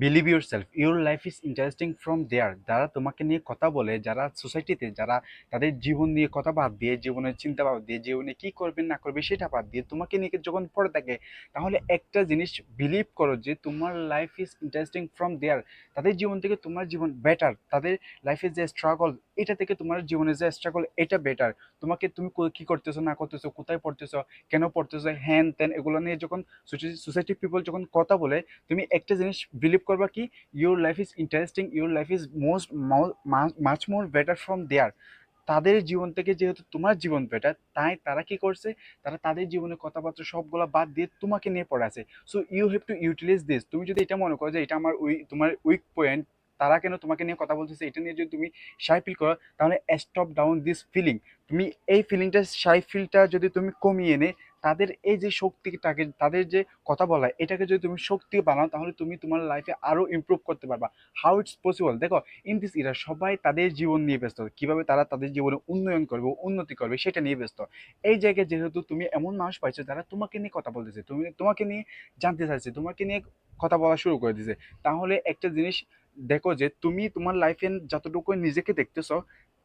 Believe yourself, your life is interesting from there. যারা তোমাকে নিয়ে কথা বলে, যারা সোসাইটিতে, যারা তাদের জীবন নিয়ে কথা বাদ দিয়ে, জীবনের চিন্তা বাদ দিয়ে, জীবনে কি করবে না করবে সেটা বাদ দিয়ে তোমাকে নিয়ে যখন পড়ে থাকে, তাহলে একটা জিনিস বিলিভ করো যে তোমার life is interesting from there. তাদের জীবন থেকে তোমার জীবন বেটার, তাদের লাইফের যে স্ট্রাগল এটা থেকে তোমার জীবনের যে স্ট্রাগল এটা বেটার। তুমি কি করতেছো না করতেছো, কোথায় পড়তেছো, কেন পড়তেছো, হ্যান ত্যান এগুলো নিয়ে যখন সোসাইটি পিপল যখন কথা বলে, তুমি একটা জিনিস বিলিভ করবা কি, your life is interesting, your life is most much more better from there. তাদের জীবন থেকে যেহেতু তোমার জীবন বেটার, তাই তারা কি করছে, তারা তাদের জীবনের কথাবার্তা সবগুলা বাদ দিয়ে তোমাকে নিয়ে পড়ে আছে। So you have to utilize this. তুমি যদি এটা মনে করো যে এটা আমার তোমার উইক পয়েন্ট, তারা কেন তোমাকে নিয়ে কথা বলতেছে, এটা নিয়ে যদি তুমি সাই ফিল করো, তাহলে স্টপ ডাউন দিস ফিলিং। তুমি এই ফিলিংটা, সাই ফিলটা যদি তুমি কমিয়ে এনে তাদের এই যে শক্তিটাকে, তাদের যে কথা বলা এটাকে যদি তুমি শক্তি বানাও, তাহলে তুমি তোমার লাইফে আরো ইমপ্রুভ করতে পারবা। হাউ ইটস পসিবল, দেখো, ইন দিস ইরা সবাই তাদের জীবন নিয়ে ব্যস্ত, কিভাবে তারা তাদের জীবনে উন্নয়ন করবে, উন্নতি করবে সেটা নিয়ে ব্যস্ত। এই জায়গায় যেহেতু তুমি এমন মানুষ পাইছো যারা তোমাকে নিয়ে কথা বলতেছে, তোমাকে নিয়ে জানতে চাইছে, তোমাকে নিয়ে কথা বলা শুরু করে দিছে, তাহলে একটা জিনিস দেখো যে তুমি তোমার লাইফে যতটুকু নিজেকে দেখতেছো,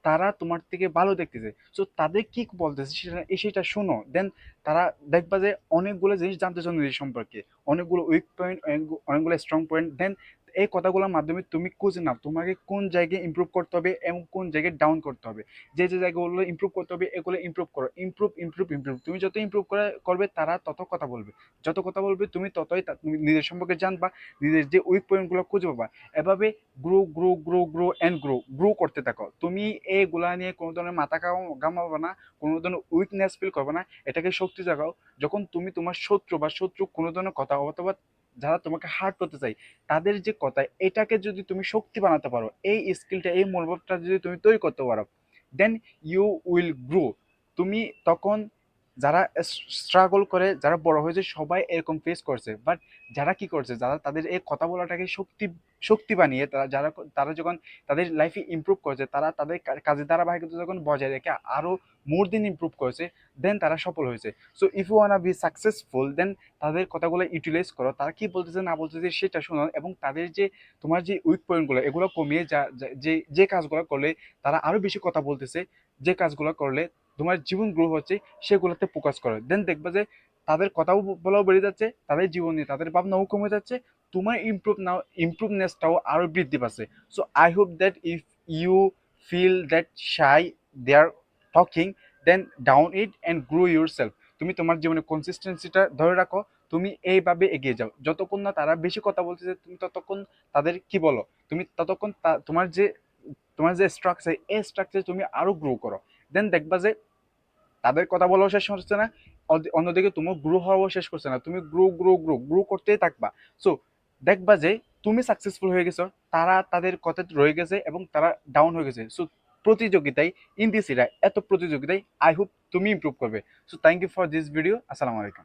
তারা তোমার থেকে ভালো দেখতেছে। সো তাদের কি বলতেছে সেটা শোনো, দেন তারা দেখবা যে অনেকগুলো জিনিস জানতে চাও নিজের সম্পর্কে, অনেকগুলো উইক পয়েন্ট, অনেকগুলো স্ট্রং পয়েন্ট। দেন এই কথাগুলোর মাধ্যমে তুমি খুঁজে নাও তোমাকে কোন জায়গায় ইমপ্রুভ করতে হবে এবং কোন জায়গায় ডাউন করতে হবে। যে যে জায়গাগুলো ইমপ্রুভ করতে হবে এগুলো ইমপ্রুভ করো, ইমপ্রুভ ইমপ্রুভ ইমপ্রুভ। তুমি যত ইমপ্রুভ করবে তারা তত কথা বলবে, যত কথা বলবে তুমি ততই তুমি নিজের সম্পর্কে জানবা, নিজের যে উইক পয়েন্টগুলো খুঁজে পাবা। এভাবে grow grow grow grow and grow grow করতে থাকো। তুমি এইগুলা নিয়ে কোনো ধরনের মাথা ঘামাবে না, কোনো ধরনের উইকনেস ফিল করবে না, এটাকে শক্তি জাগাও। যখন তুমি তোমার শত্রু বা শত্রু কোনো ধরনের কথা অথবা যারা তোমাকে হার্ট করতে চাই তাদের যে কথা, এটাকে যদি তুমি শক্তি বানাতে পারো, এই স্কিলটা, এই মনোভাবটা যদি তুমি তৈরি করতে পারো, দেন ইউ উইল গ্রো। তুমি তখন, যারা স্ট্রাগল করে, যারা বড় হয়েছে সবাই এরকম ফেস করছে, বাট যারা কি করছে, যারা তাদের এই কথা বলাটাকে শক্তি শক্তি বানিয়ে, তারা যখন তাদের লাইফে ইমপ্রুভ করেছে, তারা তাদের কাজের ধারাবাহিকতা যখন বজায় রেখে আরো মোর দিন ইমপ্রুভ করেছে, দেন তারা সফল হয়েছে। So if you wanna be successful, then তাদের কথাগুলো ইউটিলাইজ করো, তারা কি বলতেছে না বলতেছে সেটা শোনো, এবং তাদের যে তোমার যে উইক পয়েন্টগুলো এগুলো কমিয়ে যে যে কাজগুলো করলে তারা আরো বেশি কথা বলতেছে, যে কাজগুলো করলে তোমার জীবন গ্রো হচ্ছে সেগুলোতে ফোকাস করো। দেন দেখবা যে তাদের কথাও বলাও বেড়ে যাচ্ছে, তাদের জীবন নিয়ে তাদের ভাবনাও কমে যাচ্ছে, তোমার ইমপ্রুভনেসটাও আরো বৃদ্ধি পাচ্ছে। So I hope that if you feel that shy they are talking, then down it and grow yourself. তুমি তোমার জীবনে কনসিস্টেন্সিটা ধরে রাখো, তুমি এইভাবে এগিয়ে যাও। যতক্ষণ না তারা বেশি কথা বলতেছে তুমি ততক্ষণ তাদের কি বলো, তুমি ততক্ষণ তোমার যে স্ট্রাকচার, এই স্ট্রাকচার তুমি আরো গ্রো করো। দেন দেখবা যে তাদের কথা বলাও শেষ হচ্ছে না, অন্যদিকে তোমার গ্রো হওয়াও শেষ করছে না, তুমি গ্রো গ্রো গ্রো গ্রো করতেই থাকবা। সো দেখবা যে তুমি সাকসেসফুল হয়ে গেছো, তারা তাদের কথা রয়ে গেছে এবং তারা ডাউন হয়ে গেছে। সো প্রতিযোগিতায়, ইন দিস এরা এত প্রতিযোগিতায় আই হোপ তুমি ইমপ্রুভ করবে। So thank you for this video. আসসালামু আলাইকুম।